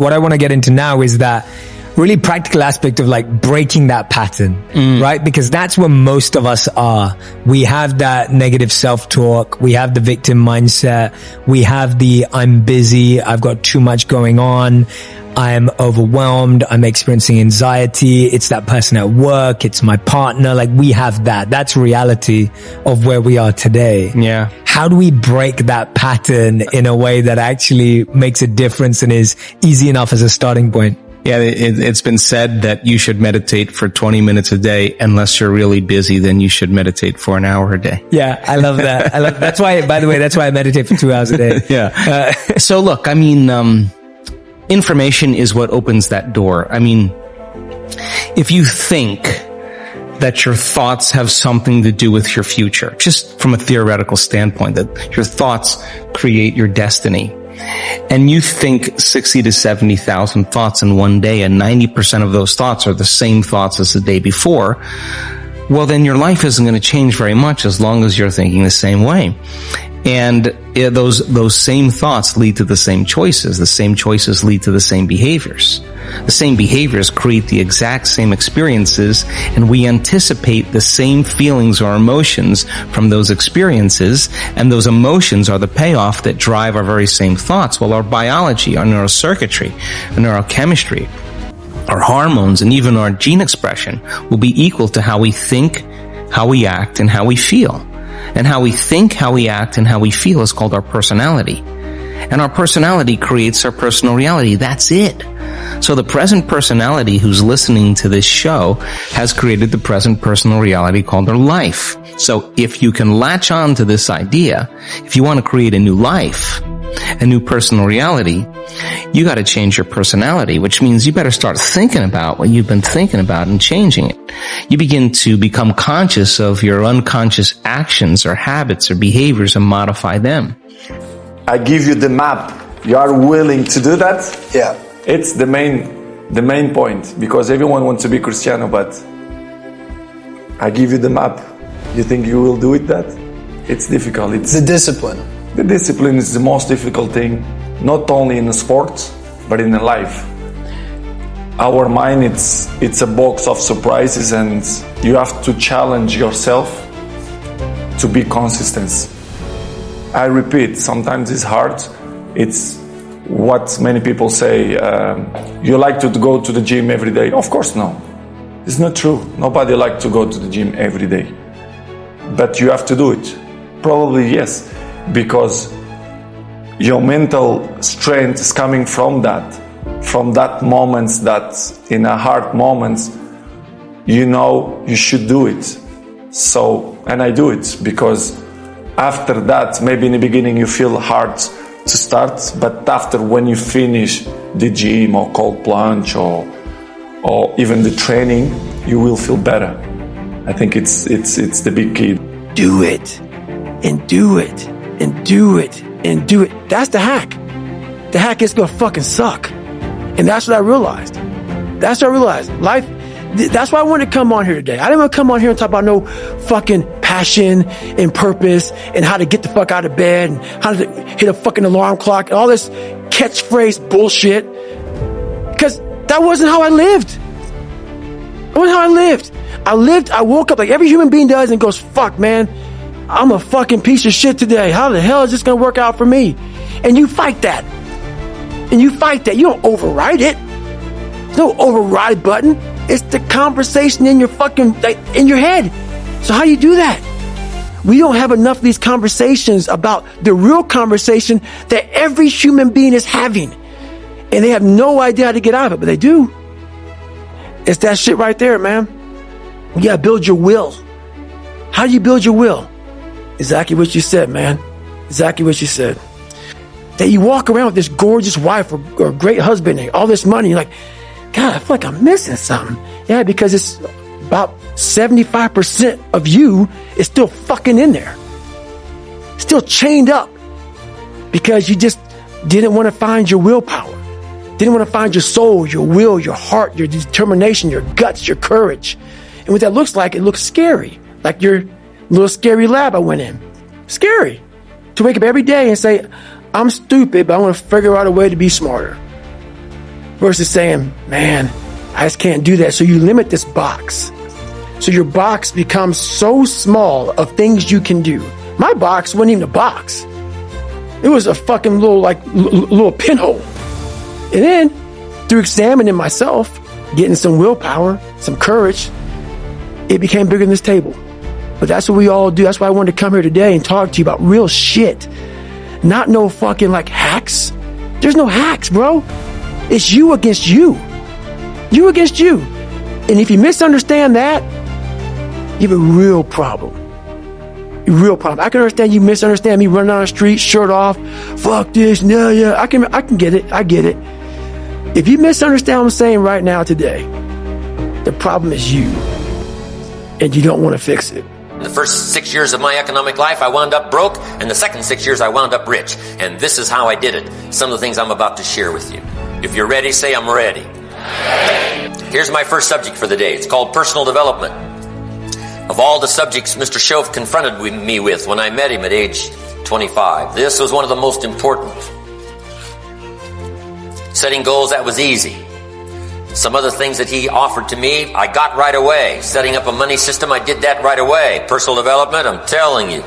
what I want to get into now is that really practical aspect of like breaking that pattern, right? Because that's where most of us are. We have that negative self-talk. We have the victim mindset. We have the I'm busy. I've got too much going on. I'm overwhelmed. I'm experiencing anxiety. It's that person at work. It's my partner. Like we have that. That's reality of where we are today. Yeah. How do we break that pattern in a way that actually makes a difference and is easy enough as a starting point? Yeah, it's been said that you should meditate for 20 minutes a day. Unless you're really busy, then you should meditate for an hour a day. Yeah, I love that. That's why, by the way, that's why I meditate for 2 hours a day. Yeah. So look, I mean, information is what opens that door. I mean, if you think that your thoughts have something to do with your future, just from a theoretical standpoint, that your thoughts create your destiny, and you think 60 to 70,000 thoughts in one day, and 90% of those thoughts are the same thoughts as the day before, well, then your life isn't going to change very much as long as you're thinking the same way. And those same thoughts lead to the same choices. The same choices lead to the same behaviors. The same behaviors create the exact same experiences, and we anticipate the same feelings or emotions from those experiences, and those emotions are the payoff that drive our very same thoughts. Well, our biology, our neurocircuitry, our neurochemistry, our hormones, and even our gene expression will be equal to how we think, how we act, and how we feel. And how we think, how we act, and how we feel is called our personality. And our personality creates our personal reality. That's it. So the present personality who's listening to this show has created the present personal reality called their life. So if you can latch on to this idea, if you want to create a new life, a new personal reality, you got to change your personality, which means you better start thinking about what you've been thinking about and changing it. You begin to become conscious of your unconscious actions or habits or behaviors and modify them. I give you the map. You are willing to do that? Yeah. It's the main point, because everyone wants to be Cristiano, but I give you the map. You think you will do it that? It's difficult. It's the discipline. The discipline is the most difficult thing, not only in the sports, but in the life. Our mind, it's a box of surprises, and you have to challenge yourself to be consistent. I repeat, sometimes it's hard. It's what many people say, you like to go to the gym every day. Of course, no. It's not true. Nobody likes to go to the gym every day. But you have to do it. Probably yes, because your mental strength is coming from that moments, that in a hard moments, you know you should do it. So, and I do it because after that, maybe in the beginning you feel hard to start, but after, when you finish the gym or cold plunge or even the training, you will feel better. I think it's the big key. Do it and do it and do it and do it. That's the hack. The hack is gonna fucking suck. And that's what I realized. That's what I realized. Life, that's why I wanted to come on here today. I didn't want to come on here and talk about no fucking passion and purpose and how to get the fuck out of bed and how to hit a fucking alarm clock and all this catchphrase bullshit. Because that wasn't how I lived. That wasn't how I lived. I woke up like every human being does and goes, fuck, man, I'm a fucking piece of shit today. How the hell is this going to work out for me? And you fight that. And you fight that. You don't override it. There's no override button. It's the conversation in your fucking, like, in your head. So how do you do that? We don't have enough of these conversations about the real conversation that every human being is having. And they have no idea how to get out of it, but they do. It's that shit right there, man. You gotta build your will. How do you build your will? Exactly what you said, man. Exactly what you said. That you walk around with this gorgeous wife or great husband and all this money, you're like, God, I feel like I'm missing something. Yeah, because it's about 75% of you is still fucking in there. Still chained up. Because you just didn't want to find your willpower. Didn't want to find your soul, your will, your heart, your determination, your guts, your courage. And what that looks like, it looks scary. Like your little scary lab I went in. Scary. To wake up every day and say, I'm stupid, but I want to figure out a way to be smarter. versus saying, man, I just can't do that. So you limit this box. So your box becomes so small of things you can do. My box wasn't even a box. It was a fucking little pinhole. And then through examining myself, getting some willpower, some courage, it became bigger than this table. But that's what we all do. That's why I wanted to come here today and talk to you about real shit. Not no fucking like hacks. There's no hacks, bro. It's you against you. You against you. And if you misunderstand that, you have a real problem. A real problem. I can understand you misunderstand me running down the street, shirt off, fuck this, no, yeah. I can get it. I get it. If you misunderstand what I'm saying right now today, the problem is you. And you don't want to fix it. In the first 6 years of my economic life, I wound up broke, and the second 6 years I wound up rich. And this is how I did it. Some of the things I'm about to share with you. If you're ready, say I'm ready. Here's my first subject for the day. It's called personal development. Of all the subjects Mr. Shoaff confronted me with when I met him at age 25, this was one of the most important. Setting goals, that was easy. Some other things that he offered to me, I got right away. Setting up a money system, I did that right away. Personal development, I'm telling you,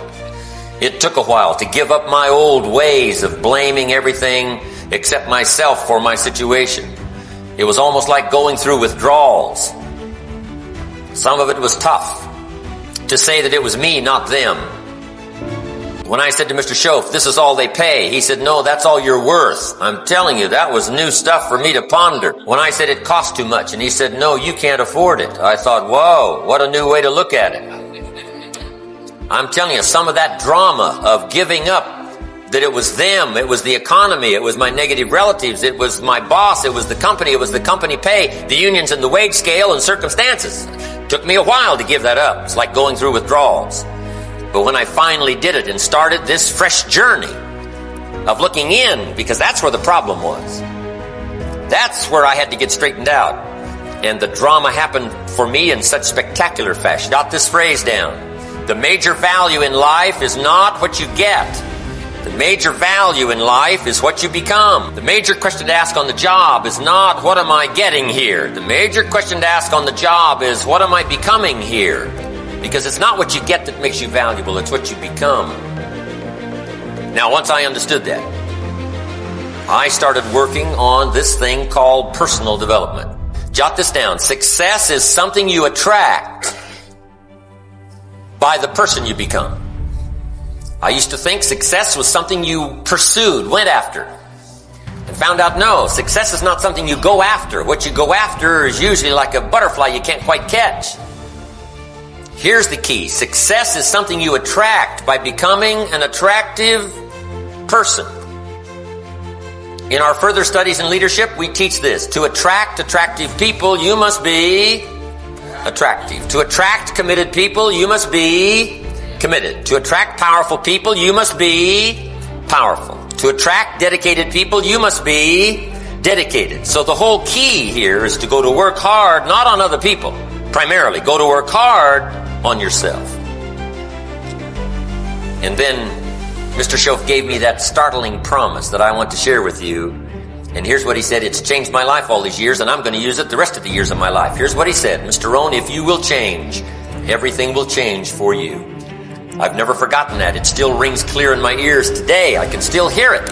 it took a while to give up my old ways of blaming everything except myself for my situation. It was almost like going through withdrawals. Some of it was tough to say that it was me, not them. When I said to Mr. Shoaff, this is all they pay, he said, no, that's all you're worth. I'm telling you, that was new stuff for me to ponder. When I said it cost too much, and he said, no, you can't afford it, I thought, whoa, what a new way to look at it. I'm telling you, some of that drama of giving up, that it was them, it was the economy, it was my negative relatives, it was my boss, it was the company pay, the unions and the wage scale and circumstances. It took me a while to give that up. It's like going through withdrawals. But when I finally did it and started this fresh journey of looking in, because that's where the problem was. That's where I had to get straightened out. And the drama happened for me in such spectacular fashion. Jot this phrase down. The major value in life is not what you get. The major value in life is what you become. The major question to ask on the job is not, what am I getting here? The major question to ask on the job is, what am I becoming here? Because it's not what you get that makes you valuable, it's what you become. Now, once I understood that, I started working on this thing called personal development. Jot this down. Success is something you attract by the person you become. I used to think success was something you pursued, went after, and found out no, success is not something you go after. What you go after is usually like a butterfly you can't quite catch. Here's the key. Success is something you attract by becoming an attractive person. In our further studies in leadership, we teach this. To attract attractive people, you must be attractive. To attract committed people, you must be committed. To attract powerful people, you must be powerful. To attract dedicated people, you must be dedicated. So the whole key here is to go to work hard, not on other people. Primarily, go to work hard on yourself. And then Mr. Shoaff gave me that startling promise that I want to share with you. And here's what he said. It's changed my life all these years, and I'm going to use it the rest of the years of my life. Here's what he said. Mr. Rohn, if you will change, everything will change for you. I've never forgotten that. It still rings clear in my ears today. I can still hear it.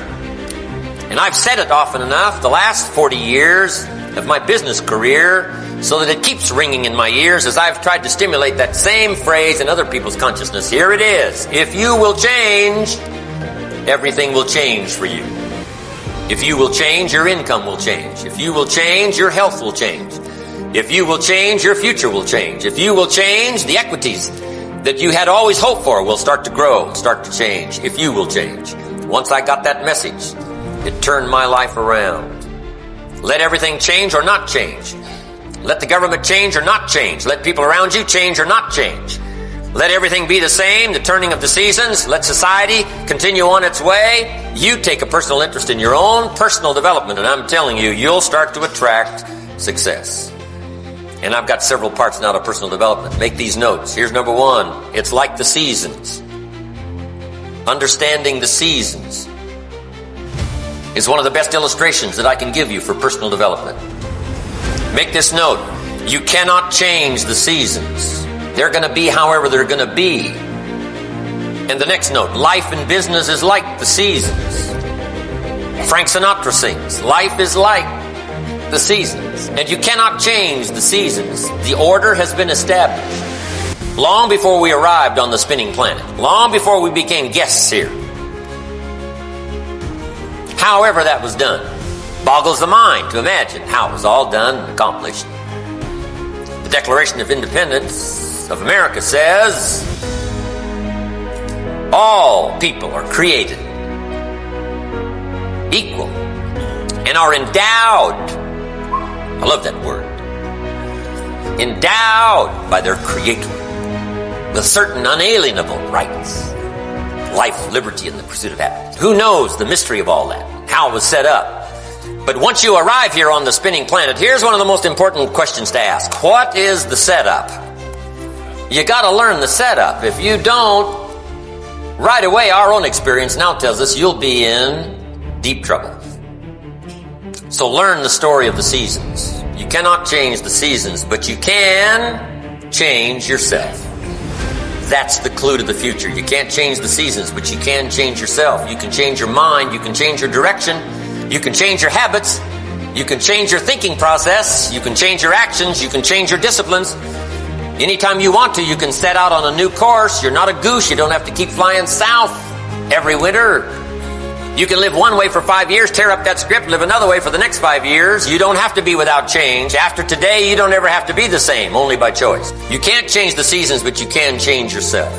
And I've said it often enough the last 40 years of my business career so that it keeps ringing in my ears as I've tried to stimulate that same phrase in other people's consciousness. Here it is. If you will change, everything will change for you. If you will change, your income will change. If you will change, your health will change. If you will change, your future will change. If you will change, the equities that you had always hoped for will start to grow, start to change, if you will change. Once I got that message, it turned my life around. Let everything change or not change. Let the government change or not change. Let people around you change or not change. Let everything be the same, the turning of the seasons. Let society continue on its way. You take a personal interest in your own personal development, and I'm telling you, you'll start to attract success. And I've got several parts now to personal development. Make these notes. Here's number one. It's like the seasons. Understanding the seasons. is one of the best illustrations that I can give you for personal development. Make this note. You cannot change the seasons. They're going to be however they're going to be. And the next note. Life in business is like the seasons. Frank Sinatra sings, life is like the seasons. And you cannot change the seasons. The order has been established long before we arrived on the spinning planet. Long before we became guests here. However that was done boggles the mind to imagine how it was all done and accomplished. The Declaration of Independence of America says, all people are created equal and are endowed, I love that word, endowed by their Creator with certain unalienable rights. Life, liberty, and the pursuit of happiness. Who knows the mystery of all that? How it was set up. But once you arrive here on the spinning planet, here's one of the most important questions to ask. What is the setup? You got to learn the setup. If you don't, right away our own experience now tells us you'll be in deep trouble. So learn the story of the seasons. You cannot change the seasons, but you can change yourself. That's the clue to the future. You can't change the seasons, but you can change yourself. You can change your mind. You can change your direction. You can change your habits. You can change your thinking process. You can change your actions. You can change your disciplines. Anytime you want to, you can set out on a new course. You're not a goose. You don't have to keep flying south every winter. You can live one way for 5 years, tear up that script, live another way for the next 5 years. You don't have to be without change. After today, you don't ever have to be the same, only by choice. You can't change the seasons, but you can change yourself.